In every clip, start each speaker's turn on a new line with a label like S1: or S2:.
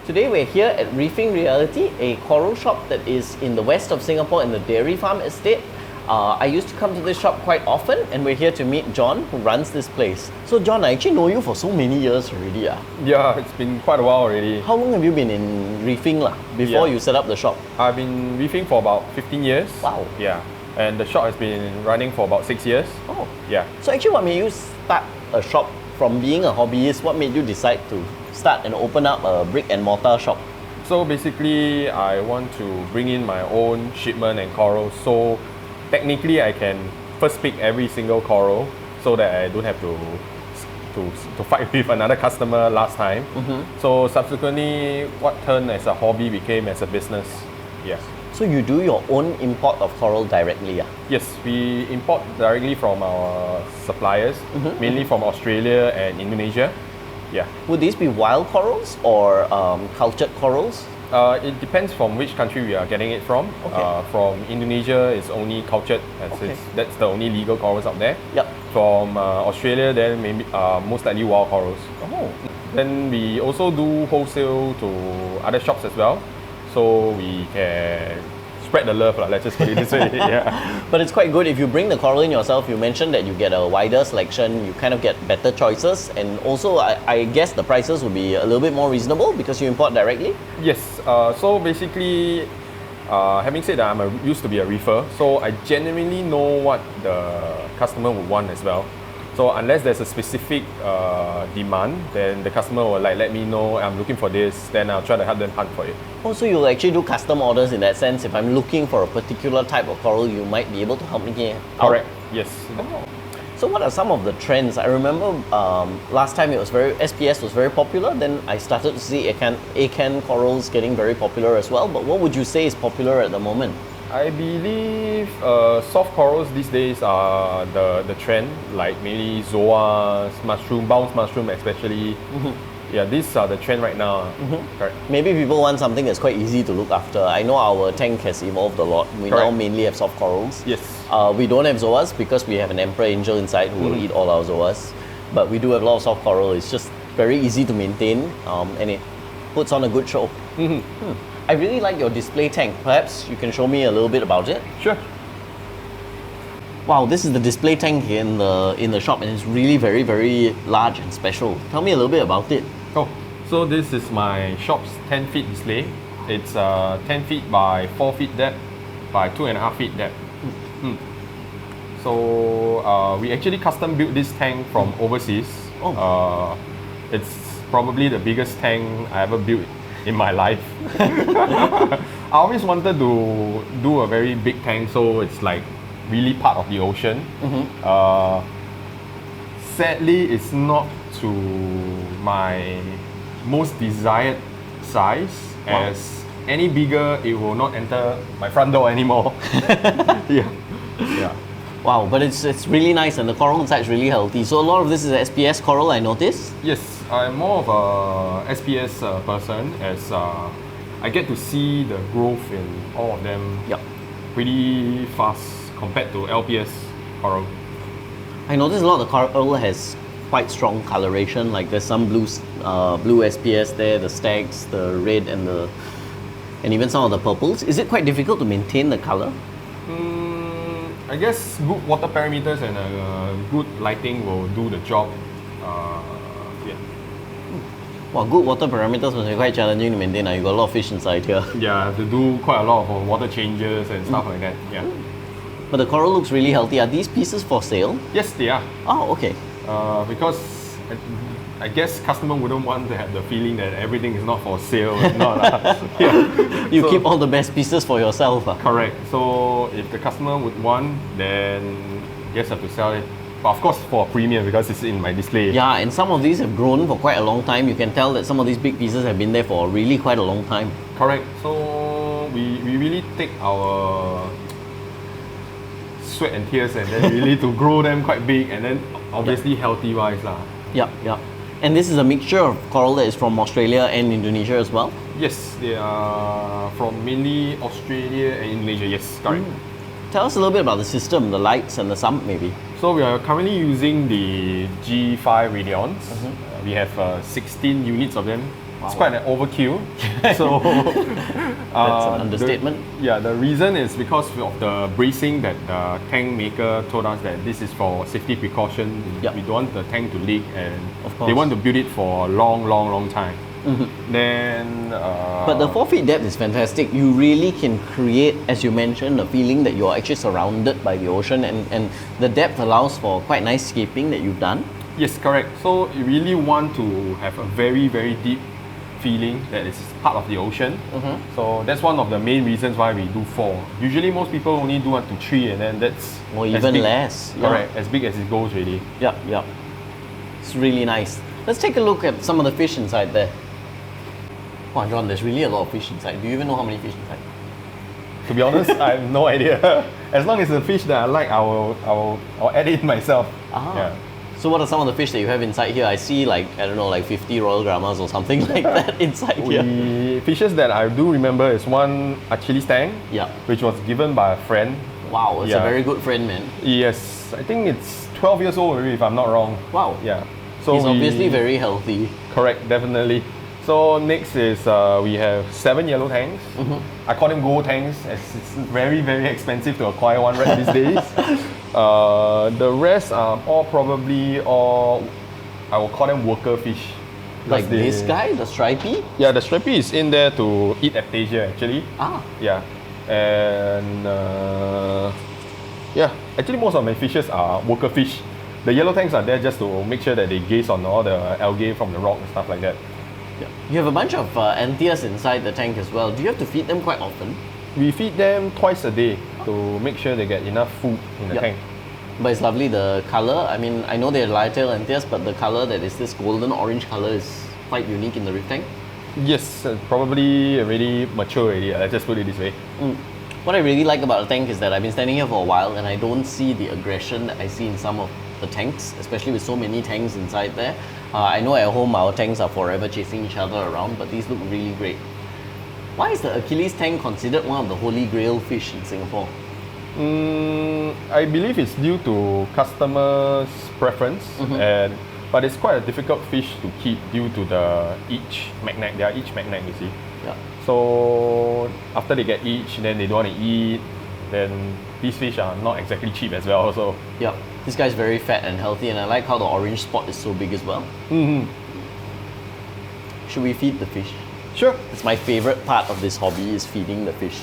S1: Today we're here at Reefing Reality, a coral shop that is in the west of Singapore in the dairy farm estate. I used to come to this shop quite often, and we're here to meet John, who runs this place. So John, I actually know you for so many years already.
S2: Yeah, it's been quite a while already.
S1: How long have you been in reefing before you set up the shop?
S2: I've been reefing for about 15 years.
S1: Wow.
S2: Yeah, and the shop has been running for about 6 years.
S1: Oh.
S2: Yeah.
S1: So actually what made you start a shop from being a hobbyist? What made you decide to start and open up a brick and mortar shop?
S2: So basically, I want to bring in my own shipment and corals. So technically, I can first pick every single coral so that I don't have to fight with another customer last time. So subsequently, what turned as a hobby became as a business. Yeah.
S1: So you do your own import of coral directly?
S2: Yes, we import directly from our suppliers, mainly from Australia and Indonesia. Yeah.
S1: Would these be wild corals or cultured corals?
S2: It depends from which country we are getting it from.
S1: Okay.
S2: From Indonesia, it's only cultured, as that's the only legal corals out there.
S1: Yep.
S2: From Australia, then maybe most likely wild corals.
S1: Oh.
S2: Then we also do wholesale to other shops as well, so we can spread the love, let's just put it this way. Yeah.
S1: But it's quite good if you bring the coral in yourself. You mentioned that you get a wider selection, you kind of get better choices, and also I guess the prices will be a little bit more reasonable because you import directly?
S2: Yes, so basically, having said that, used to be a reefer, so I genuinely know what the customer would want as well. So unless there's a specific demand, then the customer will let me know I'm looking for this, then I'll try to help them hunt for it.
S1: Oh, so you'll actually do custom orders in that sense. If I'm looking for a particular type of coral, you might be able to help me out?
S2: Correct, yes.
S1: Oh. So what are some of the trends? I remember last time SPS was very popular, then I started to see acan corals getting very popular as well. But what would you say is popular at the moment?
S2: I believe soft corals these days are the trend, like mainly zoas, bounce mushroom especially. Yeah, these are the trend right now. Correct.
S1: Maybe people want something that's quite easy to look after. I know our tank has evolved a lot. We now mainly have soft corals.
S2: Yes.
S1: We don't have zoas because we have an emperor angel inside who will eat all our zoas. But we do have a lot of soft coral. It's just very easy to maintain, and it puts on a good show. I really like your display tank. Perhaps you can show me a little bit about it?
S2: Sure.
S1: Wow, this is the display tank in the shop, and it's really very, very large and special. Tell me a little bit about it.
S2: Oh, so this is my shop's 10 feet display. It's 10 feet by 4 feet depth by 2.5 feet depth. So we actually custom built this tank from overseas. It's probably the biggest tank I ever built in my life. I always wanted to do a very big tank, so it's like really part of the ocean. Sadly, it's not to my most desired size. As any bigger, it will not enter my front door anymore. Yeah.
S1: Wow, but it's really nice, and the coral inside is really healthy. So a lot of this is SPS coral, I noticed.
S2: Yes, I'm more of a SPS person, as I get to see the growth in all of them pretty fast compared to LPS coral. I
S1: noticed a lot of the coral has quite strong coloration, like there's some blue SPS there, the stags, the red and even some of the purples. Is it quite difficult to maintain the color?
S2: I guess good water parameters and good lighting will do the job.
S1: Well, good water parameters must be quite challenging to maintain. You got a lot of fish inside here.
S2: Yeah, I have to do quite a lot of water changes and stuff like that. Yeah.
S1: But the coral looks really healthy. Are these pieces for sale?
S2: Yes, they are.
S1: Oh, okay.
S2: Because I guess customer wouldn't want to have the feeling that everything is not for sale.
S1: You keep all the best pieces for yourself.
S2: Correct. So if the customer would want, then I guess I have to sell it. But of course for a premium because it's in my display.
S1: Yeah, and some of these have grown for quite a long time. You can tell that some of these big pieces have been there for really quite a long time.
S2: Correct. So we really take our sweat and tears and then really to grow them quite big, and then obviously healthy wise lah.
S1: Yeah. And this is a mixture of coral that is from Australia and Indonesia as well?
S2: Yes, they are from mainly Australia and Indonesia, yes, correct.
S1: Tell us a little bit about the system, the lights and the sump maybe.
S2: So we are currently using the G5 radions. We have 16 units of them It's quite an overkill. So
S1: That's an understatement.
S2: The reason is because of the bracing that the tank maker told us that this is for safety precaution.
S1: Yep.
S2: We don't want the tank to leak, and
S1: Of
S2: they
S1: course.
S2: want to build it for a long time. Then
S1: But the 4 feet depth is fantastic. You really can create, as you mentioned, the feeling that you're actually surrounded by the ocean, and the depth allows for quite nice scaping that you've done.
S2: yes, correct. So you really want to have a very deep feeling that it's part of the ocean. So that's one of the main reasons why we do 4. Usually most people only do 1 to 3, and then that's
S1: Or
S2: as
S1: even
S2: big-
S1: less.
S2: Correct, as big as it goes really.
S1: Yep. It's really nice. Let's take a look at some of the fish inside there. Wow, John, there's really a lot of fish inside. Do you even know how many fish inside?
S2: To be honest, I have no idea. As long as the fish that I like, I'll add it myself. Yeah.
S1: So what are some of the fish that you have inside here? I see like 50 Royal Grammas or something like that inside here.
S2: The fishes that I do remember is one Achilles tang,
S1: Yeah.
S2: which was given by a friend.
S1: Wow, it's a
S2: Yeah.
S1: very good friend, man.
S2: Yes, I think it's 12 years old already, if I'm not wrong.
S1: Wow.
S2: Yeah. So
S1: He's obviously very healthy.
S2: correct, definitely. So next is we have 7 yellow tangs. I call them gold tangs as it's very expensive to acquire one right these days. The rest are I will call them worker fish. because
S1: Like this guy, the stripy.
S2: Yeah, the stripy is in there to eat aptasia actually.
S1: Ah.
S2: Yeah, and actually most of my fishes are worker fish. The yellow tanks are there just to make sure that they gaze on all the algae from the rock and stuff like that.
S1: Yeah. You have a bunch of antheas inside the tank as well. Do you have to feed them quite often?
S2: We feed them twice a day to make sure they get enough food in the
S1: Yep.
S2: tank.
S1: But it's lovely, the color. I mean, I know they're light-tailed antheas, but the color that is this golden orange color is quite unique in the reef tank.
S2: Yes, probably already mature already. Let's just put it this way.
S1: What I really like about the tank is that I've been standing here for a while and I don't see the aggression that I see in some of the tanks, especially with so many tanks inside there. I know at home our tanks are forever chasing each other around, but these look really great. Why is the Achilles tank considered one of the holy grail fish in Singapore?
S2: I believe it's due to customers' preference, but it's quite a difficult fish to keep due to the itch magnet. They are itch magnet, you see.
S1: Yeah.
S2: So after they get itch, then they don't want to eat. Then these fish are not exactly cheap as well. So
S1: Yeah. This guy's very fat and healthy, and I like how the orange spot is so big as well. Should we feed the fish?
S2: sure.
S1: It's my favorite part of this hobby is feeding the fish.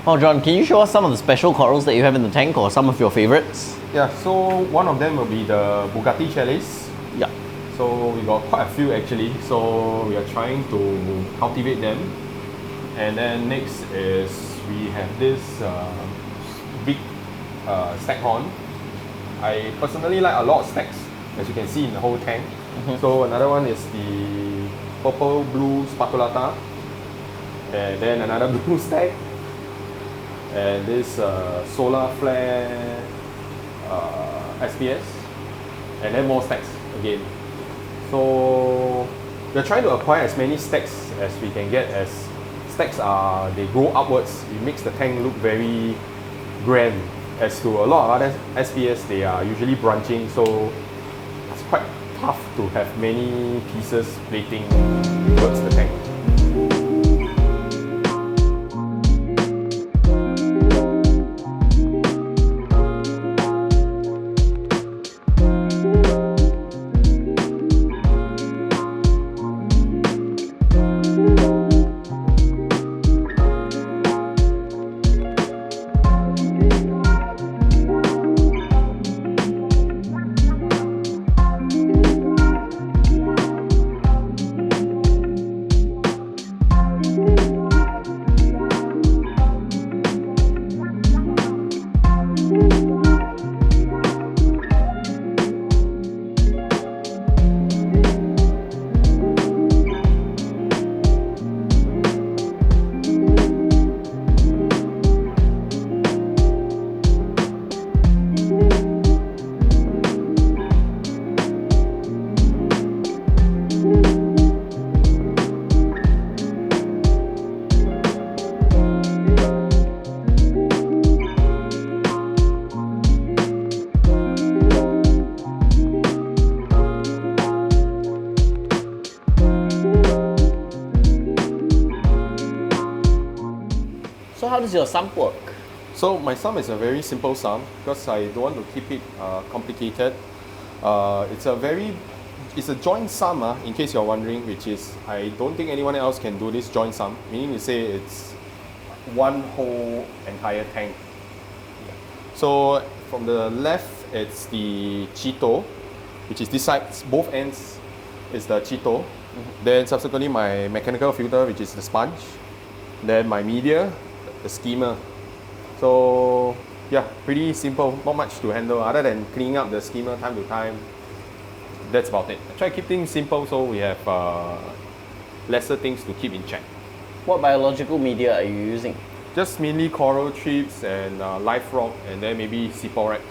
S1: Oh, John, can you show us some of the special corals that you have in the tank or some of your favorites?
S2: Yeah. So one of them will be the Bugatti chalice.
S1: Yeah.
S2: So we got quite a few actually. So we are trying to cultivate them. And then next is we have this big staghorn. I personally like a lot of stacks, as you can see in the whole tank. So another one is the purple blue spatulata, and then another blue stack, and this solar flare SPS, and then more stacks again. So we're trying to acquire as many stacks as we can get, as stacks they grow upwards. It makes the tank look very grand. As to a lot of other SPS, they are usually branching, so it's quite tough to have many pieces plating towards the tank.
S1: does your sump work?
S2: So my sump is a very simple sump because I don't want to keep it complicated. It's a joint sump, in case you're wondering, which is I don't think anyone else can do this joint sump, meaning to say it's one whole entire tank. So from the left, it's the Cheeto, which is this side, both ends is the Cheeto. Then subsequently my mechanical filter, which is the sponge. Then my media, the skimmer. So yeah, pretty simple, not much to handle other than cleaning up the skimmer time to time. That's about it. I try to keep things simple so we have lesser things to keep in check.
S1: What biological media are you using?
S2: Just mainly coral trips and live rock and then maybe Siporex.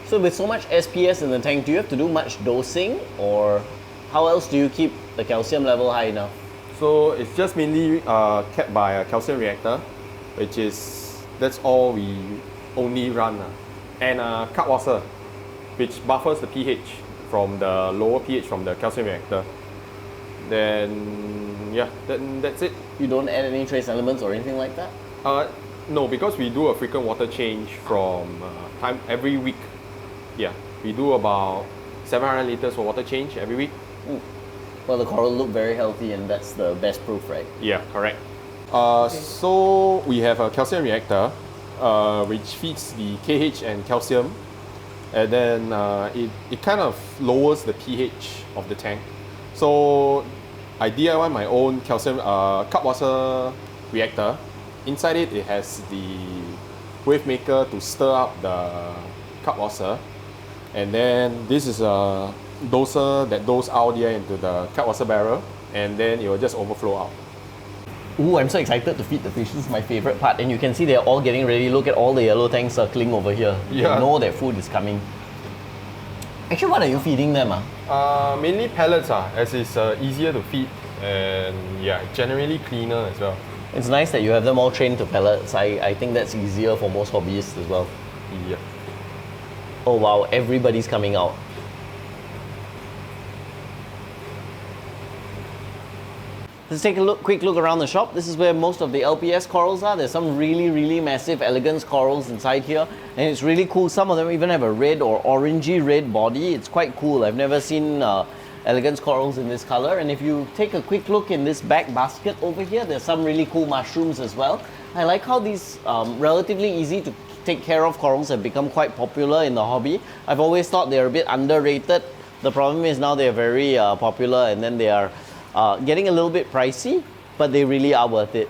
S1: So with so much SPS in the tank, do you have to do much dosing, or how else do you keep the calcium level high enough?
S2: So it's just mainly kept by a calcium reactor, that's all we only run. And cut water, which buffers the pH from the lower pH from the calcium reactor. Then yeah, that's it.
S1: You don't add any trace elements or anything like that?
S2: No, because we do a frequent water change from time every week. Yeah, we do about 700 liters of water change every week.
S1: Well, the coral look very healthy, and that's the best proof, right?
S2: Yeah, correct. So we have a calcium reactor, which feeds the KH and calcium, and then it kind of lowers the pH of the tank. So I DIY my own calcium cup water reactor. Inside it, it has the wave maker to stir up the cup water, and then this is a doser that dose out here into the cup water barrel, and then it will just overflow out.
S1: Ooh, I'm so excited to feed the fish. This is my favorite part, and you can see they're all getting ready. Look at all the yellow tanks circling over here.
S2: Yeah.
S1: They know that food is coming. Actually, what are you feeding them?
S2: Mainly pellets, as it's easier to feed and yeah, generally cleaner as well.
S1: It's nice that you have them all trained to pellets. I think that's easier for most hobbyists as well.
S2: Yeah.
S1: Oh wow, everybody's coming out. Let's take a quick look around the shop. This is where most of the LPS corals are. There's some really massive elegance corals inside here, and it's really cool. Some of them even have a red or orangey red body. It's quite cool. I've never seen elegance corals in this color. And if you take a quick look in this back basket over here, there's some really cool mushrooms as well. I like how these relatively easy to take care of corals have become quite popular in the hobby. I've always thought they're a bit underrated. The problem is now they're very popular, and then they are getting a little bit pricey, but they really are worth it.